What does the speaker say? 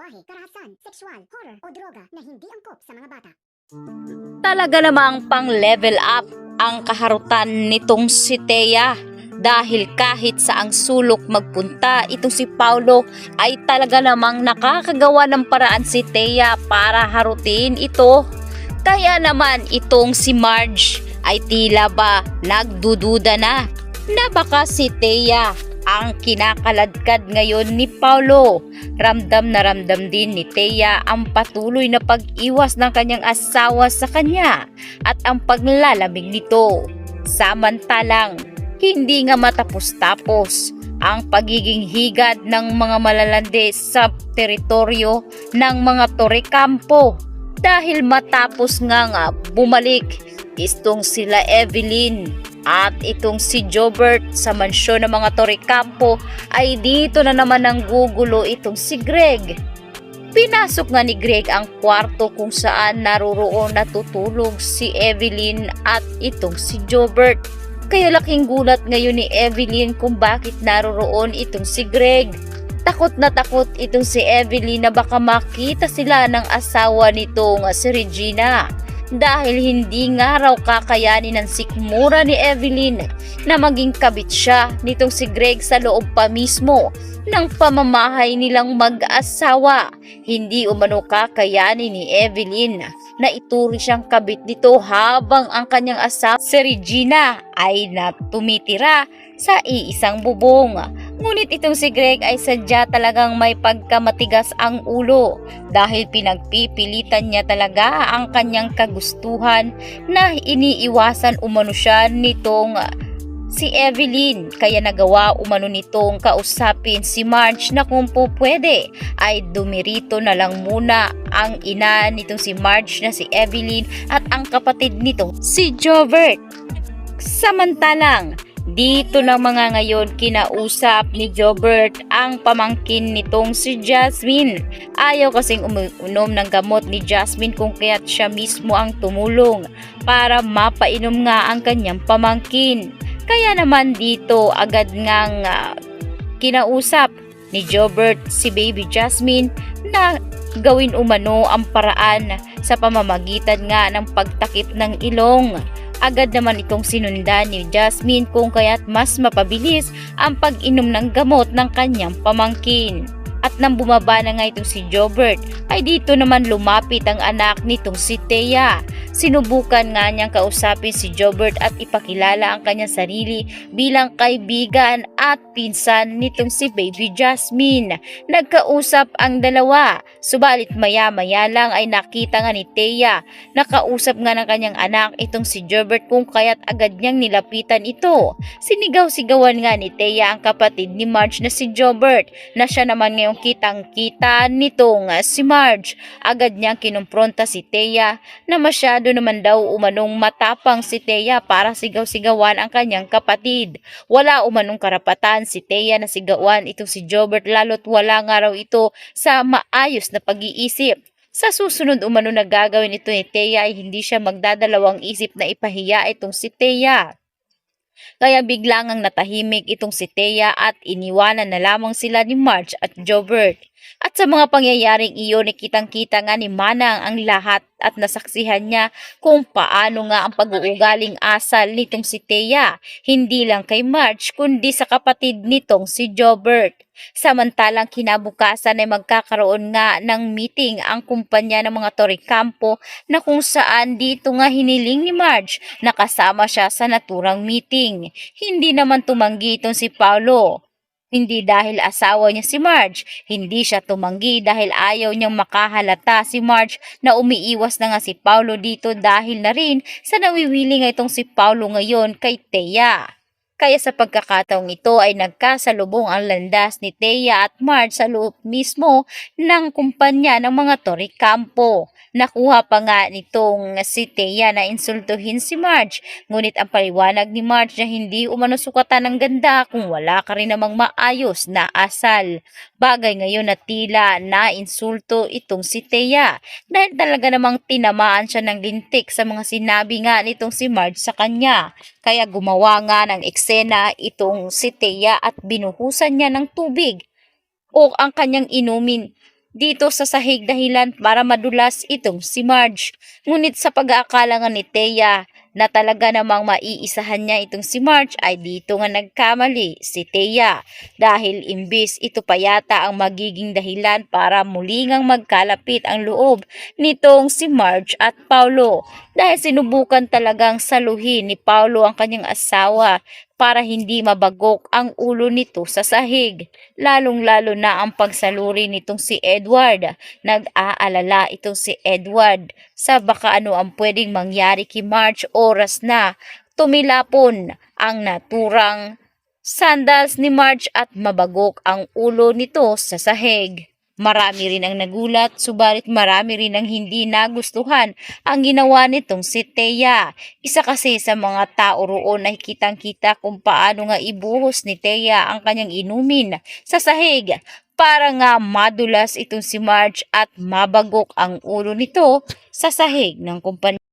lenggwahe, karahasan, sexual, horror o droga na hindi angkop sa mga bata. Talaga namang pang level up ang kaharutan nitong si Thea dahil kahit saang sulok magpunta itong si Paulo ay talaga namang nakakagawa ng paraan si Thea para harutin ito. Kaya naman itong si Marge ay tila ba nagdududa na baka si Thea ang kinakaladkad ngayon ni Paulo. Ramdam na ramdam din ni Thea ang patuloy na pag-iwas ng kanyang asawa sa kanya at ang paglalamig nito. Samantalang hindi nga matapos-tapos ang pagiging higad ng mga malalande sa teritoryo ng mga Torrecampo dahil matapos nga bumalik itong sila Evelyn at itong si Jobert sa mansyon ng mga Torrecampo ay dito na naman ang gugulo itong si Greg. Pinasok nga ni Greg ang kwarto kung saan naroroon natutulog si Evelyn at itong si Jobert. Kaya laking gulat ngayon ni Evelyn kung bakit naroroon itong si Greg. Takot na takot itong si Evelyn na baka makita sila ng asawa nitong si Regina. Dahil hindi nga raw kakayanin ng sikmura ni Evelyn na maging kabit siya nitong si Greg sa loob pa mismo ng pamamahay nilang mag-asawa. Hindi umano kakayanin ni Evelyn na ituri siyang kabit nito habang ang kanyang asawa si Regina ay tumitira sa iisang bubong. Ngunit itong si Greg ay sadya talagang may pagkamatigas ang ulo dahil pinagpipilitan niya talaga ang kanyang kagustuhan na iniiwasan umano siya nitong si Evelyn. Kaya nagawa umano nitong kausapin si Marge na kung po pwede ay dumirito na lang muna ang ina nitong si Marge na si Evelyn at ang kapatid nito si Jobert. Samantalang dito na mga ngayon kinausap ni Jobert ang pamangkin nitong si Jasmine. Ayaw kasing uminom ng gamot ni Jasmine kung kaya't siya mismo ang tumulong para mapainom nga ang kanyang pamangkin. Kaya naman dito agad ngang kinausap ni Jobert si baby Jasmine na gawin umano ang paraan sa pamamagitan nga ng pagtakip ng ilong. Agad naman itong sinundan ni Jasmine kung kaya't mas mapabilis ang pag-inom ng gamot ng kanyang pamangkin. At nang bumaba na nga itong si Jobert ay dito naman lumapit ang anak nitong si Thea. Sinubukan nga niyang kausapin si Jobert at ipakilala ang kanyang sarili bilang kaibigan at pinsan nitong si baby Jasmine. Nagkausap ang dalawa, subalit maya-maya lang ay nakita nga ni Thea. Nakausap nga ng kanyang anak itong si Jobert kung kaya't agad niyang nilapitan ito. Sinigaw-sigawan nga ni Thea ang kapatid ni Marge na si Jobert na siya naman ngayong kitang-kita nitong si Marge. Agad niyang kinumpronta si Thea na masyado naman daw umanong matapang si Thea para sigaw-sigawan ang kanyang kapatid. Wala umanong karapatan si Thea na sigawan itong si Jobert lalo't wala nga raw ito sa maayos na pag-iisip. Sa susunod umano na gagawin ito ni Thea ay hindi siya magdadalawang isip na ipahiya itong si Thea. Kaya biglang ang natahimik itong si Thea at iniwanan na lamang sila ni Marge at Jobert. At sa mga pangyayaring iyon ay kitang-kita nga ni Manang ang lahat at nasaksihan niya kung paano nga ang pag-uugaling asal nitong si Thea, hindi lang kay Marge kundi sa kapatid nitong si Jobert. Samantalang kinabukasan ay magkakaroon nga ng meeting ang kumpanya ng mga Torrecampo na kung saan dito nga hiniling ni Marge na kasama siya sa naturang meeting. Hindi naman tumanggi itong si Paulo. Hindi dahil asawa niya si Marge, hindi siya tumanggi dahil ayaw niyang makahalata si Marge na umiiwas na nga si Paulo dito dahil na rin sa nawiwili nga itong si Paulo ngayon kay Thea. Kaya sa pagkakataong ito ay nagkasalubong ang landas ni Thea at Marge sa loob mismo ng kumpanya ng mga Torrecampo. Nakuha pa nga nitong si Thea na insultuhin si Marge. Ngunit ang paliwanag ni Marge na hindi umano sukatan ng ganda kung wala ka rin namang maayos na asal. Bagay ngayon na tila na insulto itong si Thea dahil talaga namang tinamaan siya ng lintik sa mga sinabi nga nitong si Marge sa kanya. Kaya gumawa nga ng eksena itong si Thea at binuhusan niya ng tubig o ang kanyang inumin dito sa sahig dahilan para madulas itong si Marge. Ngunit sa pag-aakala nga ni Thea na talaga namang maiisahan niya itong si Marge ay dito nga nagkamali si Thea dahil imbis ito pa yata ang magiging dahilan para muli ngang magkalapit ang loob nitong si Marge at Paulo dahil sinubukan talagang saluhin ni Paulo ang kanyang asawa para hindi mabagok ang ulo nito sa sahig. Lalong-lalo na ang pagsaluri nitong si Edward. Nag-aalala itong si Edward sa baka ano ang pwedeng mangyari kay Marge oras na tumilapon ang naturang sandals ni Marge at mabagok ang ulo nito sa sahig. Marami rin ang nagulat, subalit marami rin ang hindi nagustuhan ang ginawa nitong si Thea. Isa kasi sa mga tao roon ay kitang-kita kung paano nga ibuhos ni Thea ang kanyang inumin sa sahig para nga madulas itong si Marge at mabagok ang ulo nito sa sahig ng kumpanya.